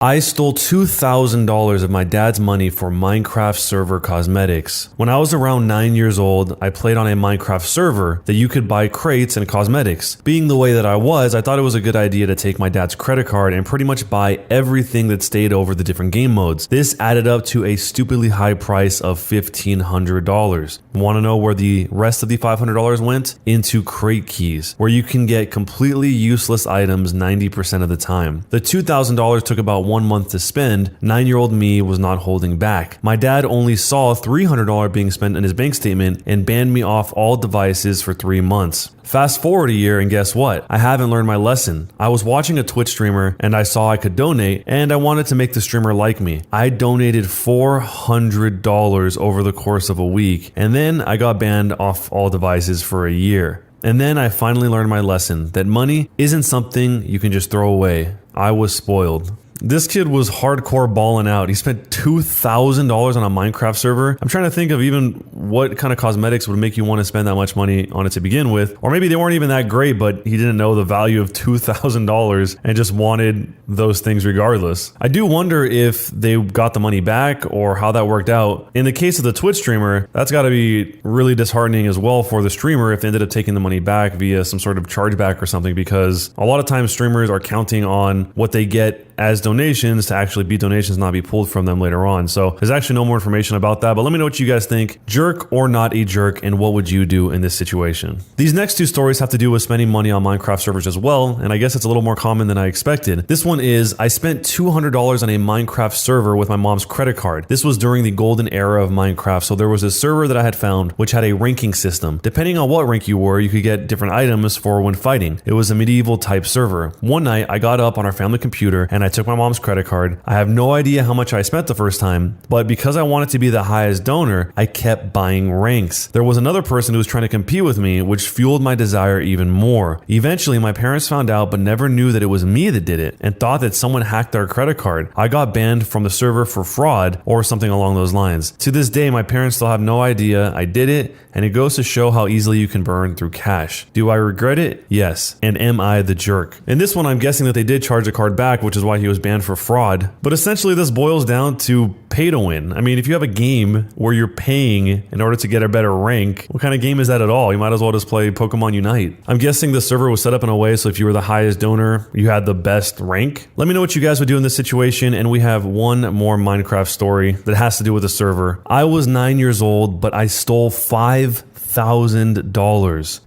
I stole $2,000 of my dad's money for Minecraft server cosmetics. When I was around 9 years old, I played on a Minecraft server that you could buy crates and cosmetics. Being the way that I was, I thought it was a good idea to take my dad's credit card and pretty much buy everything that stayed over the different game modes. This added up to a stupidly high price of $1,500. Want to know where the rest of the $500 went? Into crate keys, where you can get completely useless items 90% of the time. The $2,000 took about 1 month to spend. 9-year-old me was not holding back. My dad only saw $300 being spent in his bank statement and banned me off all devices for 3 months. Fast forward a year and guess what? I haven't learned my lesson. I was watching a Twitch streamer and I saw I could donate and I wanted to make the streamer like me. I donated $400 over the course of a week and then I got banned off all devices for a year. And then I finally learned my lesson that money isn't something you can just throw away. I was spoiled. This kid was hardcore balling out. He spent $2,000 on a Minecraft server. I'm trying to think of even what kind of cosmetics would make you want to spend that much money on it to begin with. Or maybe they weren't even that great, but he didn't know the value of $2,000 and just wanted those things regardless. I do wonder if they got the money back or how that worked out. In the case of the Twitch streamer, that's got to be really disheartening as well for the streamer if they ended up taking the money back via some sort of chargeback or something, because a lot of times streamers are counting on what they get as donations to actually be donations, not be pulled from them later on. So there's actually no more information about that, but let me know what you guys think. Jerk or not a jerk, and what would you do in this situation? These next two stories have to do with spending money on Minecraft servers as well, and I guess it's a little more common than I expected. This one is, I spent $200 on a Minecraft server with my mom's credit card. This was during the golden era of Minecraft, so there was a server that I had found which had a ranking system. Depending on what rank you were, you could get different items for when fighting. It was a medieval type server. One night, I got up on our family computer and I took my mom's credit card. I have no idea how much I spent the first time, but because I wanted to be the highest donor, I kept buying ranks. There was another person who was trying to compete with me, which fueled my desire even more. Eventually, my parents found out but never knew that it was me that did it and thought that someone hacked our credit card. I got banned from the server for fraud or something along those lines. To this day, my parents still have no idea I did it, and it goes to show how easily you can burn through cash. Do I regret it? Yes. And am I the jerk? In this one, I'm guessing that they did charge the card back, which is why he was banned for fraud. But essentially, this boils down to pay to win. I mean, if you have a game where you're paying in order to get a better rank, what kind of game is that at all? You might as well just play Pokemon Unite. I'm guessing the server was set up in a way so if you were the highest donor, you had the best rank. Let me know what you guys would do in this situation, and we have one more Minecraft story that has to do with the server. I was 9 years old, but I stole $5,000.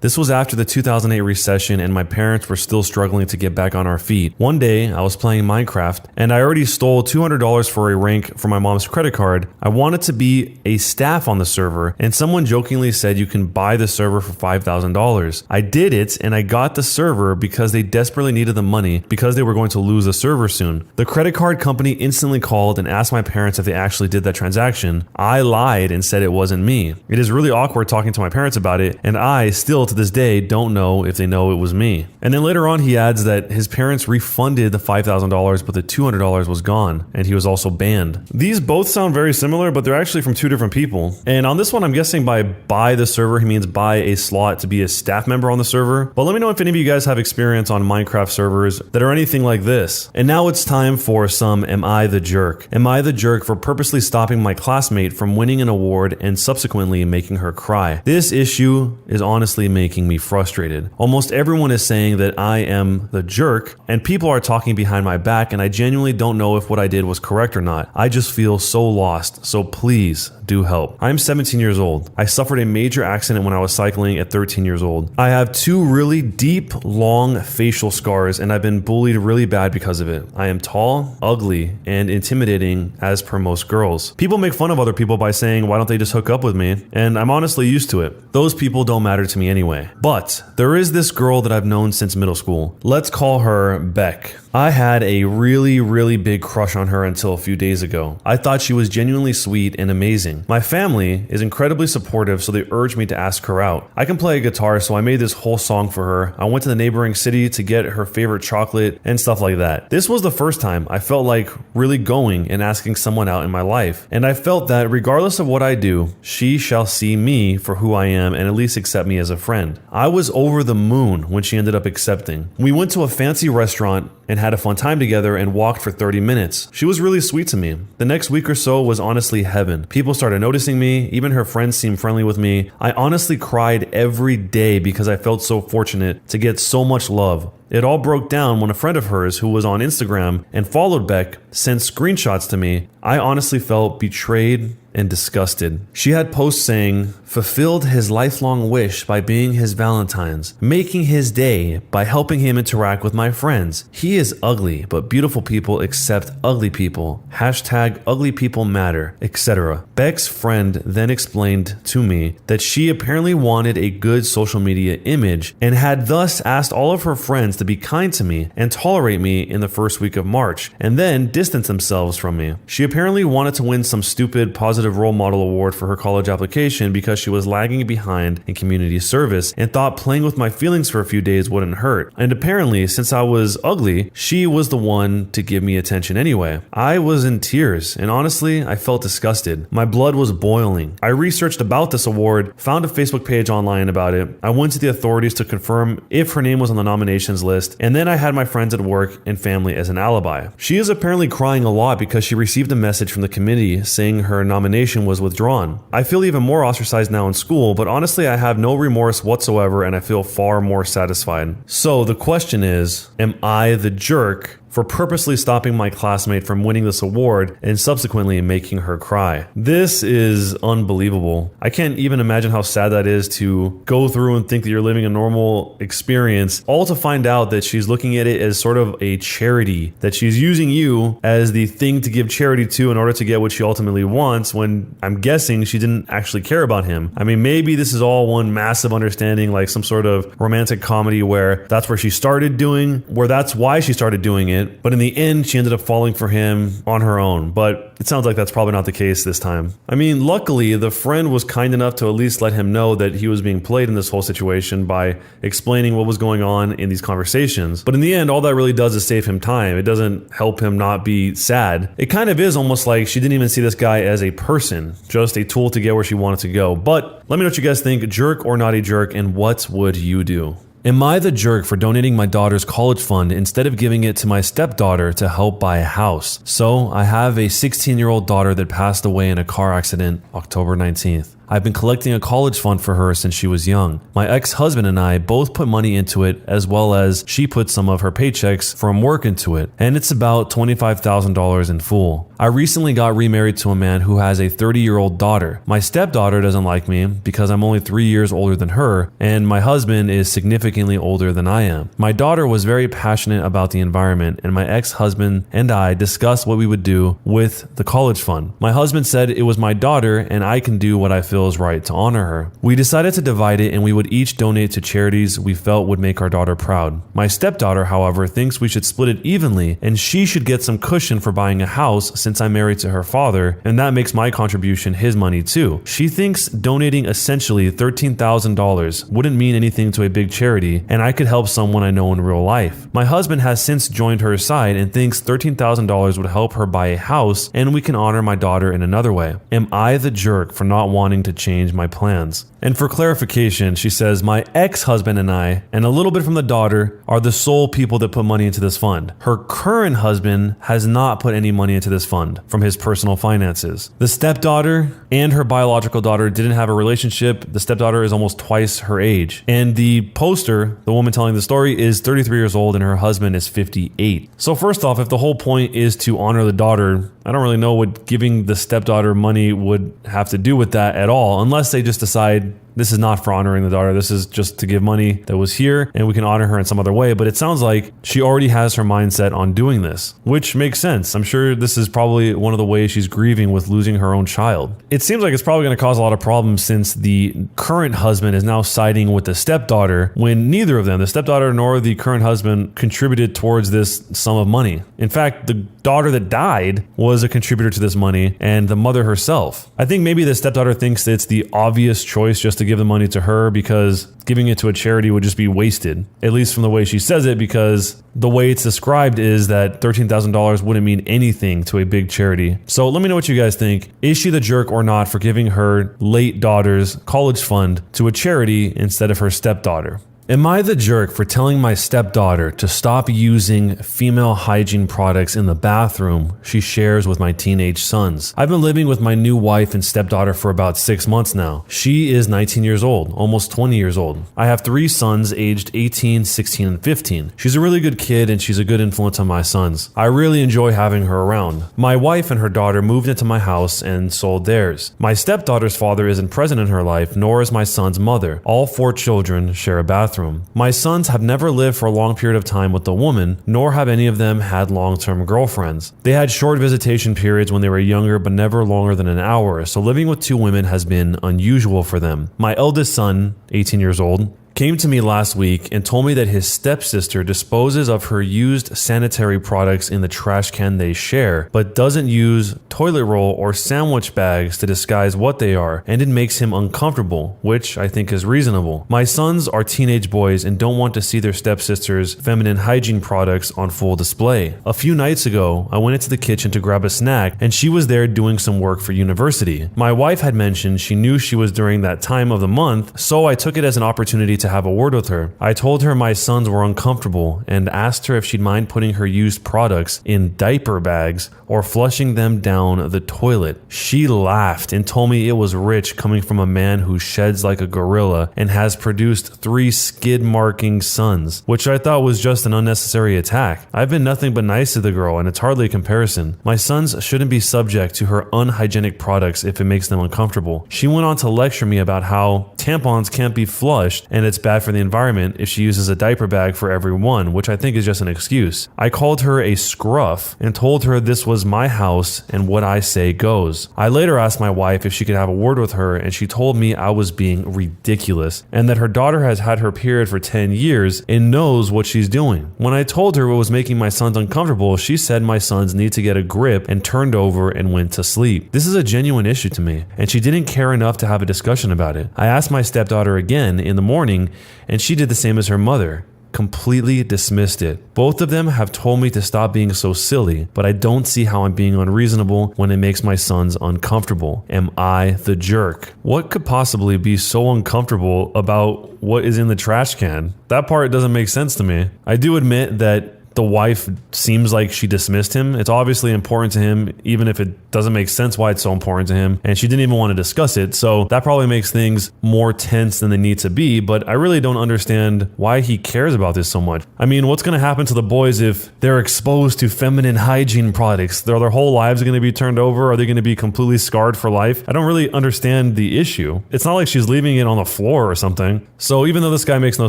This was after the 2008 recession and my parents were still struggling to get back on our feet. One day, I was playing Minecraft and I already stole $200 for a rank for my mom's credit card. I wanted to be a staff on the server and someone jokingly said you can buy the server for $5,000. I did it and I got the server because they desperately needed the money because they were going to lose the server soon. The credit card company instantly called and asked my parents if they actually did that transaction. I lied and said it wasn't me. It is really awkward talking to my parents about it, and I still to this day don't know if they know it was me. And then later on he adds that his parents refunded the $5,000 but the $200 was gone and he was also banned. These both sound very similar, but they're actually from two different people. And on this one, I'm guessing by buy the server he means buy a slot to be a staff member on the server. But let me know if any of you guys have experience on Minecraft servers that are anything like this. And now it's time for some Am I the Jerk? Am I the jerk for purposely stopping my classmate from winning an award and subsequently making her cry? This issue is honestly making me frustrated. Almost everyone is saying that I am the jerk, and people are talking behind my back, and I genuinely don't know if what I did was correct or not. I just feel so lost, so please do help. I'm 17 years old. I suffered a major accident when I was cycling at 13 years old. I have 2 really deep, long facial scars, and I've been bullied really bad because of it. I am tall, ugly, and intimidating as per most girls. People make fun of other people by saying, why don't they just hook up with me? And I'm honestly used to it. Those people don't matter to me anyway. But there is this girl that I've known since middle school. Let's call her Beck. I had a really big crush on her until a few days ago. I thought she was genuinely sweet and amazing. My family is incredibly supportive, so they urged me to ask her out. I can play a guitar, so I made this whole song for her. I went to the neighboring city to get her favorite chocolate and stuff like that. This was the first time I felt like really going and asking someone out in my life. And I felt that regardless of what I do, she shall see me for who I am and at least accept me as a friend. I was over the moon when she ended up accepting. We went to a fancy restaurant and had a fun time together and walked for 30 minutes. She was really sweet to me. The next week or so was honestly heaven. People started noticing me, even her friends seemed friendly with me. I honestly cried every day because I felt so fortunate to get so much love. It all broke down when a friend of hers who was on Instagram and followed Beck sent screenshots to me. I honestly felt betrayed and disgusted. She had posts saying, fulfilled his lifelong wish by being his Valentine's, making his day by helping him interact with my friends. He is ugly, but beautiful people accept ugly people. Hashtag ugly people matter, etc. Beck's friend then explained to me that she apparently wanted a good social media image and had thus asked all of her friends to be kind to me and tolerate me in the first week of March, and then distance themselves from me. She apparently wanted to win some stupid positive role model award for her college application because she was lagging behind in community service and thought playing with my feelings for a few days wouldn't hurt. And apparently, since I was ugly, she was the one to give me attention anyway. I was in tears, and honestly, I felt disgusted. My blood was boiling. I researched about this award, found a Facebook page online about it. I went to the authorities to confirm if her name was on the nominations list, and then I had my friends at work and family as an alibi. She is apparently crying a lot because she received a message from the committee saying her nomination was withdrawn. I feel even more ostracized now in school, but honestly I have no remorse whatsoever and I feel far more satisfied. So the question is, am I the jerk for purposely stopping my classmate from winning this award and subsequently making her cry? This is unbelievable. I can't even imagine how sad that is to go through and think that you're living a normal experience, all to find out that she's looking at it as sort of a charity, that she's using you as the thing to give charity to in order to get what she ultimately wants, when I'm guessing she didn't actually care about him. I mean, maybe this is all one massive understanding, like some sort of romantic comedy where that's where she started doing, where that's why she started doing it. But in the end, she ended up falling for him on her own. But it sounds like that's probably not the case this time. I mean, luckily, the friend was kind enough to at least let him know that he was being played in this whole situation by explaining what was going on in these conversations. But in the end, all that really does is save him time. It doesn't help him not be sad. It kind of is almost like she didn't even see this guy as a person, just a tool to get where she wanted to go. But let me know what you guys think, jerk or not a jerk, and what would you do? Am I the jerk for donating my daughter's college fund instead of giving it to my stepdaughter to help buy a house? So, I have a 16-year-old daughter that passed away in a car accident October 19th. I've been collecting a college fund for her since she was young. My ex-husband and I both put money into it, as well as she put some of her paychecks from work into it, and it's about $25,000 in full. I recently got remarried to a man who has a 30-year-old daughter. My stepdaughter doesn't like me because I'm only 3 years older than her, and my husband is significantly older than I am. My daughter was very passionate about the environment, and my ex-husband and I discussed what we would do with the college fund. My husband said it was my daughter and I can do what I feel is right to honor her. We decided to divide it and we would each donate to charities we felt would make our daughter proud. My stepdaughter, however, thinks we should split it evenly and she should get some cushion for buying a house since I'm married to her father, and that makes my contribution his money too. She thinks donating essentially $13,000 wouldn't mean anything to a big charity and I could help someone I know in real life. My husband has since joined her side and thinks $13,000 would help her buy a house and we can honor my daughter in another way. Am I the jerk for not wanting to change my plans? And for clarification, she says, my ex-husband and I, and a little bit from the daughter, are the sole people that put money into this fund. Her current husband has not put any money into this fund from his personal finances. The stepdaughter and her biological daughter didn't have a relationship. The stepdaughter is almost twice her age. And the poster, the woman telling the story, is 33 years old and her husband is 58. So first off, if the whole point is to honor the daughter, I don't really know what giving the stepdaughter money would have to do with that at all, unless they just decide this is not for honoring the daughter. This is just to give money that was here and we can honor her in some other way. But it sounds like she already has her mindset on doing this, which makes sense. I'm sure this is probably one of the ways she's grieving with losing her own child. It seems like it's probably going to cause a lot of problems since the current husband is now siding with the stepdaughter when neither of them, the stepdaughter nor the current husband, contributed towards this sum of money. In fact, the daughter that died was a contributor to this money and the mother herself. I think maybe the stepdaughter thinks that it's the obvious choice just to give the money to her because giving it to a charity would just be wasted, at least from the way she says it, because the way it's described is that $13,000 wouldn't mean anything to a big charity. So let me know what you guys think. Is she the jerk or not for giving her late daughter's college fund to a charity instead of her stepdaughter? Am I the jerk for telling my stepdaughter to stop using female hygiene products in the bathroom she shares with my teenage sons? I've been living with my new wife and stepdaughter for about 6 months now. She is 19 years old, almost 20 years old. I have 3 sons aged 18, 16, and 15. She's a really good kid and she's a good influence on my sons. I really enjoy having her around. My wife and her daughter moved into my house and sold theirs. My stepdaughter's father isn't present in her life, nor is my son's mother. All 4 children share a bathroom. My sons have never lived for a long period of time with a woman, nor have any of them had long-term girlfriends. They had short visitation periods when they were younger, but never longer than an hour, so living with 2 women has been unusual for them. My eldest son, 18 years old, came to me last week and told me that his stepsister disposes of her used sanitary products in the trash can they share, but doesn't use toilet roll or sandwich bags to disguise what they are, and it makes him uncomfortable, which I think is reasonable. My sons are teenage boys and don't want to see their stepsister's feminine hygiene products on full display. A few nights ago, I went into the kitchen to grab a snack, and she was there doing some work for university. My wife had mentioned she knew she was during that time of the month, so I took it as an opportunity to have a word with her. I told her my sons were uncomfortable and asked her if she'd mind putting her used products in diaper bags or flushing them down the toilet. She laughed and told me it was rich coming from a man who sheds like a gorilla and has produced 3 skid-marking sons, which I thought was just an unnecessary attack. I've been nothing but nice to the girl and it's hardly a comparison. My sons shouldn't be subject to her unhygienic products if it makes them uncomfortable. She went on to lecture me about how tampons can't be flushed and it's bad for the environment if she uses a diaper bag for every one, which I think is just an excuse. I called her a scruff and told her this was my house and what I say goes. I later asked my wife if she could have a word with her and she told me I was being ridiculous and that her daughter has had her period for 10 years and knows what she's doing. When I told her what was making my sons uncomfortable, she said my sons need to get a grip and turned over and went to sleep. This is a genuine issue to me and she didn't care enough to have a discussion about it. I asked my stepdaughter again in the morning and she did the same as her mother. Completely dismissed it. Both of them have told me to stop being so silly, but I don't see how I'm being unreasonable when it makes my sons uncomfortable. Am I the jerk? What could possibly be so uncomfortable about what is in the trash can? That part doesn't make sense to me. I do admit that the wife seems like she dismissed him. It's obviously important to him, even if it doesn't make sense why it's so important to him. And she didn't even want to discuss it. So that probably makes things more tense than they need to be. But I really don't understand why he cares about this so much. I mean, what's going to happen to the boys if they're exposed to feminine hygiene products? Their whole lives going to be turned over? Are they going to be completely scarred for life? I don't really understand the issue. It's not like she's leaving it on the floor or something. So even though this guy makes no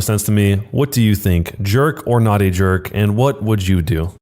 sense to me, what do you think? Jerk or not a jerk? And what would you do?